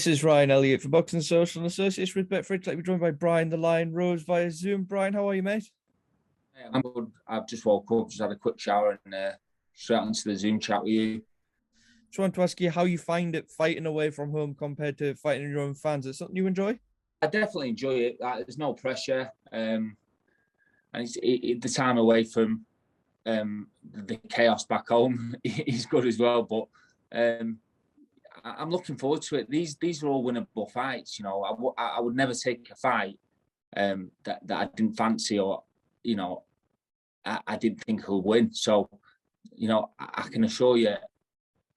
This is Ryan Elliott for Boxing Social and Associates with Betfred. Like we're joined by Brian the Lion Rose via Zoom. Brian, how are you, mate? I'm good. I've just woke up, just had a quick shower and straight into the Zoom chat with you. Just want to ask you how you find it fighting away from home compared to fighting in your own fans. Is it something you enjoy? I definitely enjoy it. There's no pressure, and it's the time away from the chaos back home is good as well. But I'm looking forward to it. These are all winnable fights. You know, I would never take a fight that I didn't fancy or I didn't think I would win. So I can assure you,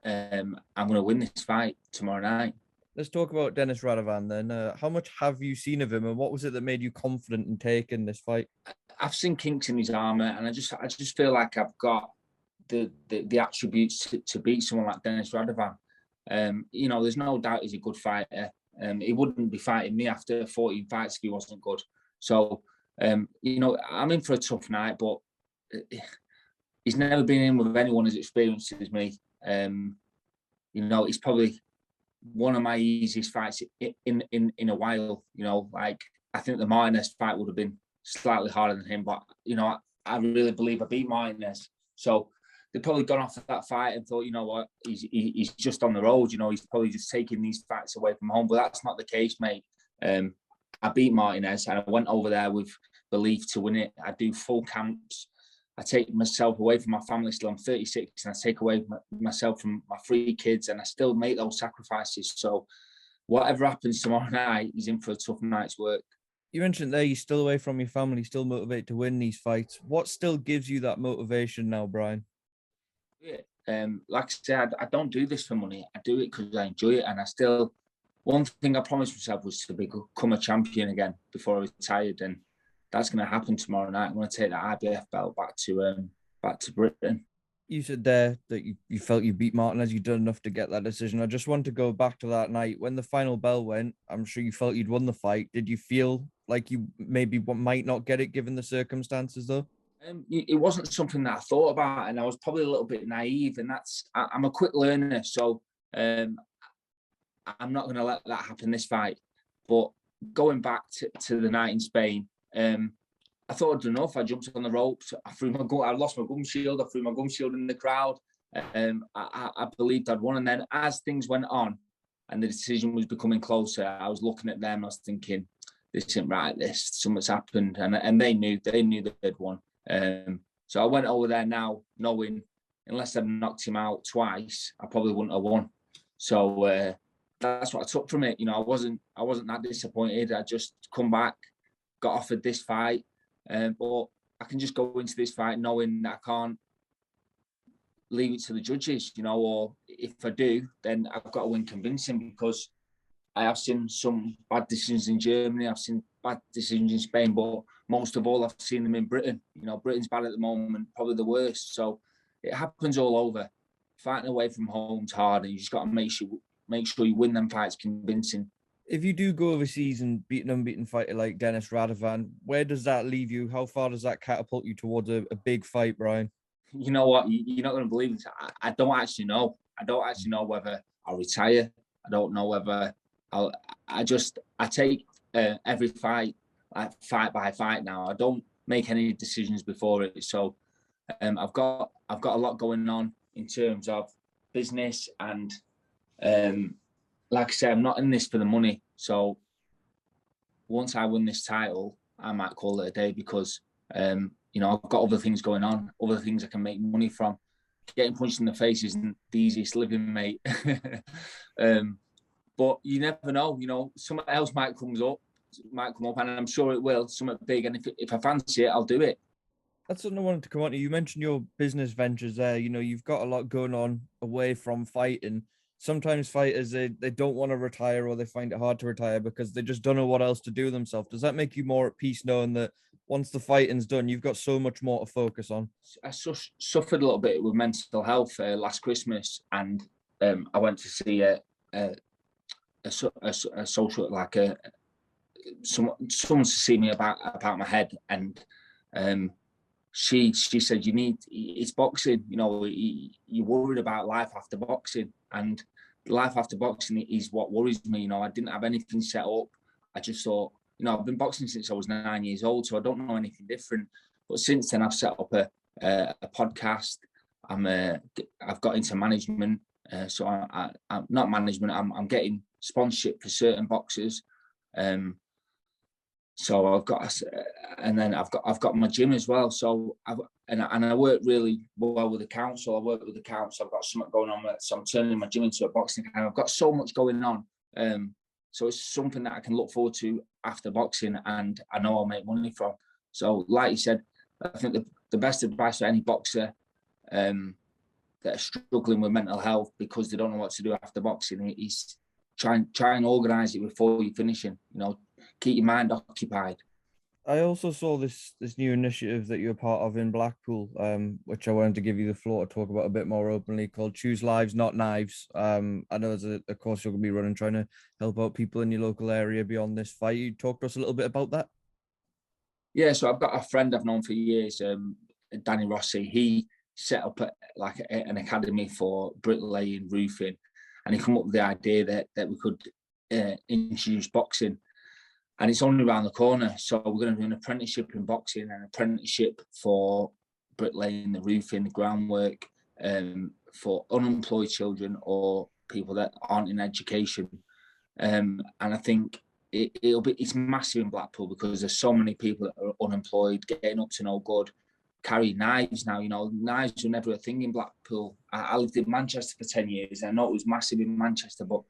I'm going to win this fight tomorrow night. Let's talk about Dennis Radovan then. How much have you seen of him, and what was it that made you confident in taking this fight? I've seen kinks in his armour, and I just feel like I've got the attributes to beat someone like Dennis Radovan. There's no doubt he's a good fighter. He wouldn't be fighting me after 14 fights if he wasn't good. So, I'm in for a tough night, but he's never been in with anyone as experienced as me. He's probably one of my easiest fights in a while. I think the Martinez fight would have been slightly harder than him, but I really believe I beat Martinez. So they've probably gone off of that fight and thought, you know what, he's just on the road. He's probably just taking these fights away from home, but that's not the case, mate. I beat Martinez and I went over there with belief to win it. I do full camps. I take myself away from my family still. I'm 36 and I take away myself from my 3 kids and I still make those sacrifices. So whatever happens tomorrow night, he's in for a tough night's work. You mentioned there you're still away from your family, still motivated to win these fights. What still gives you that motivation now, Brian? Like I said, I don't do this for money. I do it because I enjoy it. And one thing I promised myself was to become a champion again before I retired. And that's going to happen tomorrow night. I'm going to take that IBF belt back to Britain. You said there that you felt you beat Martinez. You'd done enough to get that decision. I just want to go back to that night when the final bell went. I'm sure you felt you'd won the fight. Did you feel like you maybe might not get it given the circumstances, though? It wasn't something that I thought about, and I was probably a little bit naive. And I'm a quick learner, so I'm not going to let that happen this fight. But going back to the night in Spain, I thought I'd done enough. I jumped on the ropes. I lost my gum shield. I threw my gum shield in the crowd. I believed I'd won. And then as things went on and the decision was becoming closer, I was looking at them. I was thinking, this isn't right. Something's happened. And they knew they'd won. So I went over there now knowing unless I'd knocked him out twice, I probably wouldn't have won. So that's what I took from it. I wasn't that disappointed. I just come back, got offered this fight. But I can just go into this fight knowing that I can't leave it to the judges, or if I do, then I've got to win convincing because I have seen some bad decisions in Germany, I've seen bad decisions in Spain, but most of all, I've seen them in Britain. Britain's bad at the moment, probably the worst. So it happens all over. Fighting away from home's hard, and you just got to make sure you win them fights convincing. If you do go overseas and beat an unbeaten fighter like Dennis Radovan, where does that leave you? How far does that catapult you towards a big fight, Brian? You know what? You're not going to believe it. I don't actually know. I don't actually know whether I'll retire. I don't know whether I take every fight, like fight by fight now. I don't make any decisions before it. So I've got a lot going on in terms of business and like I said, I'm not in this for the money. So once I win this title, I might call it a day because, I've got other things going on, other things I can make money from. Getting punched in the face isn't the easiest living, mate. But you never know, something else might come up, and I'm sure it will, something big. And if I fancy it, I'll do it. That's something I wanted to come on to. You mentioned your business ventures there. You've got a lot going on away from fighting. Sometimes fighters, they don't want to retire or they find it hard to retire because they just don't know what else to do themselves. Does that make you more at peace knowing that once the fighting's done, you've got so much more to focus on? I suffered a little bit with mental health last Christmas, and I went to see a social, like someone to see me about my head, and she said, it's boxing, you're worried about life after boxing. And life after boxing is what worries me. You know, I didn't have anything set up. I just thought, you know, I've been boxing since I was 9 years old, so I don't know anything different. But since then, I've set up a podcast. I've got into management, so I'm not management. I'm getting sponsorship for certain boxers. So I've got, and then I've got my gym as well. So I work really well with the council. I work with the council. I've got something going on. So I'm turning my gym into a boxing camp. I've got so much going on. So it's something that I can look forward to after boxing, and I know I'll make money from. So, like you said, I think the best advice for any boxer that are struggling with mental health because they don't know what to do after boxing is try and organise it before you're finishing. You know, keep your mind occupied. I also saw this new initiative that you're part of in Blackpool, which I wanted to give you the floor to talk about a bit more openly, called Choose Lives, Not Knives. I know there's a course you're going to be running, trying to help out people in your local area beyond this fight. You talk to us a little bit about that? Yeah, so I've got a friend I've known for years, Danny Rossi. He set up an academy for bricklaying, roofing, and he came up with the idea that we could introduce boxing. And it's only around the corner. So we're going to do an apprenticeship in boxing and an apprenticeship for bricklaying, the roofing, the groundwork, for unemployed children or people that aren't in education. And I think it's massive in Blackpool because there's so many people that are unemployed, getting up to no good, carry knives now. You know, knives were never a thing in Blackpool. I lived in Manchester for 10 years. I know it was massive in Manchester, but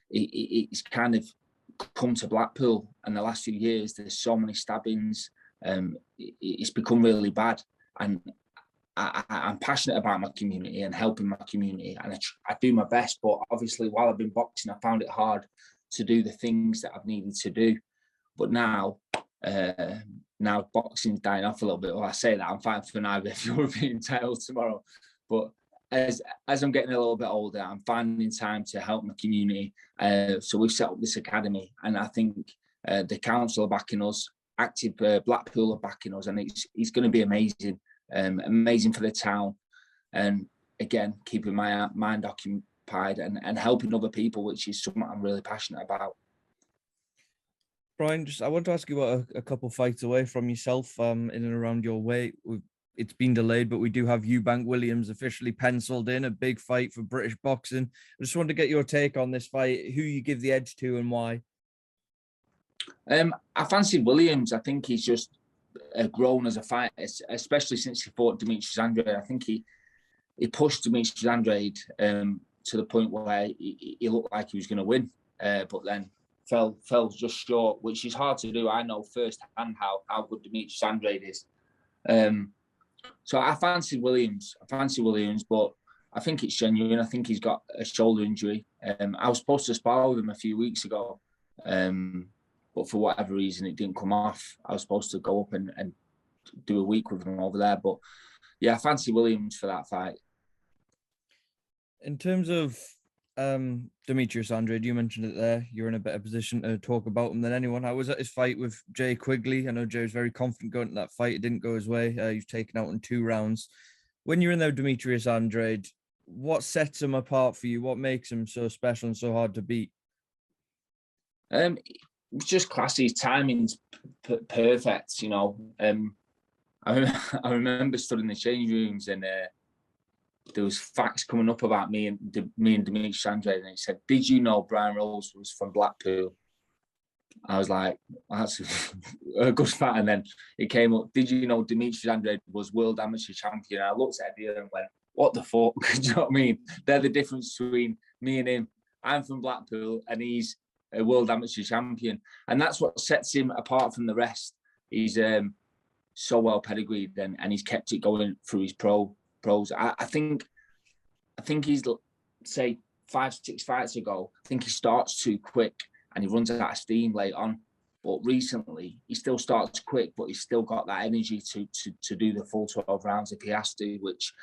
it's kind of come to Blackpool, and the last few years there's so many stabbings. It's become really bad, and I'm passionate about my community and helping my community, and I do my best. But obviously, while I've been boxing, I found it hard to do the things that I've needed to do. But now boxing's dying off a little bit. Well, I say that I'm fighting for an IBF European title tomorrow, but as I'm getting a little bit older, I'm finding time to help my community. So we've set up this academy, and I think the council are backing us. Active Blackpool are backing us, and it's going to be amazing, amazing for the town. And again, keeping my mind occupied and helping other people, which is something I'm really passionate about. Brian, I want to ask you about a couple fights away from yourself, in and around your weight. It's been delayed, but we do have Eubank-Williams officially penciled in, a big fight for British boxing. I just wanted to get your take on this fight, who you give the edge to and why. I fancy Williams. I think he's just grown as a fighter, especially since he fought Demetrius Andrade. I think he pushed Demetrius Andrade to the point where he looked like he was going to win, but then fell just short, which is hard to do. I know firsthand how good Demetrius Andrade is. So I fancy Williams, but I think it's genuine. I think he's got a shoulder injury. I was supposed to spar with him a few weeks ago, but for whatever reason, it didn't come off. I was supposed to go up and do a week with him over there. But yeah, I fancy Williams for that fight. In terms of Demetrius Andrade, you mentioned it there. You're in a better position to talk about him than anyone. I was at his fight with Jay Quigley. I know Jay was very confident going to that fight. It didn't go his way. He was taken out in 2 rounds. When you're in there, Demetrius Andrade, what sets him apart for you? What makes him so special and so hard to beat? It's just classy. His timing's perfect. You know, I remember stood in the change rooms and there was facts coming up about me and Demetrius Andrade, and he said, "Did you know Brian Rose was from Blackpool?" I was like, "That's a good fact." And then it came up, "Did you know Demetrius Andrade was world amateur champion?" And I looked at Eddie and went, "What the fuck?" Do you know what I mean? They're the difference between me and him. I'm from Blackpool, and he's a world amateur champion, and that's what sets him apart from the rest. He's so well pedigreed, and he's kept it going through his pros. I think he's, say, 5-6 fights ago, I think he starts too quick and he runs out of steam late on. But recently, he still starts quick, but he's still got that energy to do the full 12 rounds if he has to, which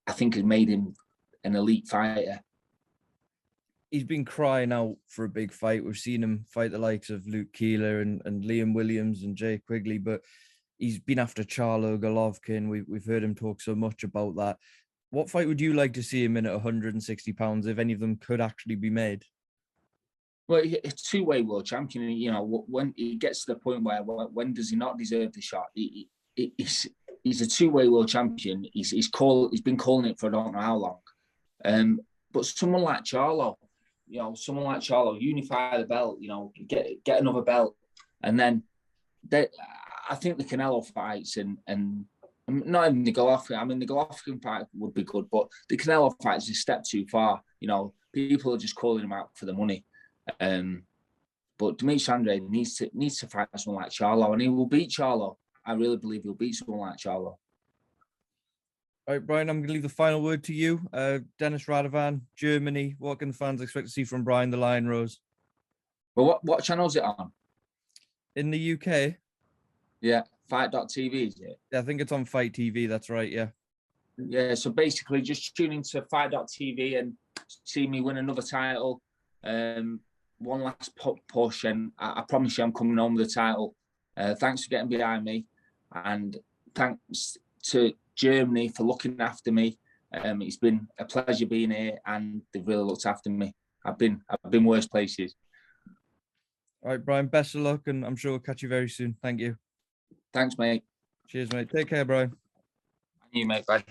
I think has made him an elite fighter. He's been crying out for a big fight. We've seen him fight the likes of Luke Keeler and Liam Williams and Jay Quigley, but he's been after Charlo Golovkin. We've heard him talk so much about that. What fight would you like to see him in at 160 pounds if any of them could actually be made? Well, a two-way world champion. You know, when he gets to the point where when does he not deserve the shot? He's a two-way world champion. He's been calling it for I don't know how long. But someone like Charlo, unify the belt. You know, get another belt, and then I think the Canelo fights and not even the Golovkin. I mean, the Golovkin fight would be good, but the Canelo fight is a step too far. You know, people are just calling him out for the money. But Demetrius Andrade needs to fight someone like Charlo, and he will beat Charlo. I really believe he'll beat someone like Charlo. All right, Brian, I'm going to leave the final word to you. Dennis Radovan, Germany. What can the fans expect to see from Brian the Lion Rose? Well, what channel is it on? In the UK? Yeah, Fight.tv, is it? Yeah, I think it's on Fight TV. That's right, yeah. Yeah, so basically just tune into Fight.tv and see me win another title. One last push, and I promise you I'm coming home with the title. Thanks for getting behind me, and thanks to Germany for looking after me. It's been a pleasure being here, and they've really looked after me. I've been worse places. All right, Brian, best of luck, and I'm sure we'll catch you very soon. Thank you. Thanks, mate. Cheers, mate. Take care, Brian. And you, mate. Bye.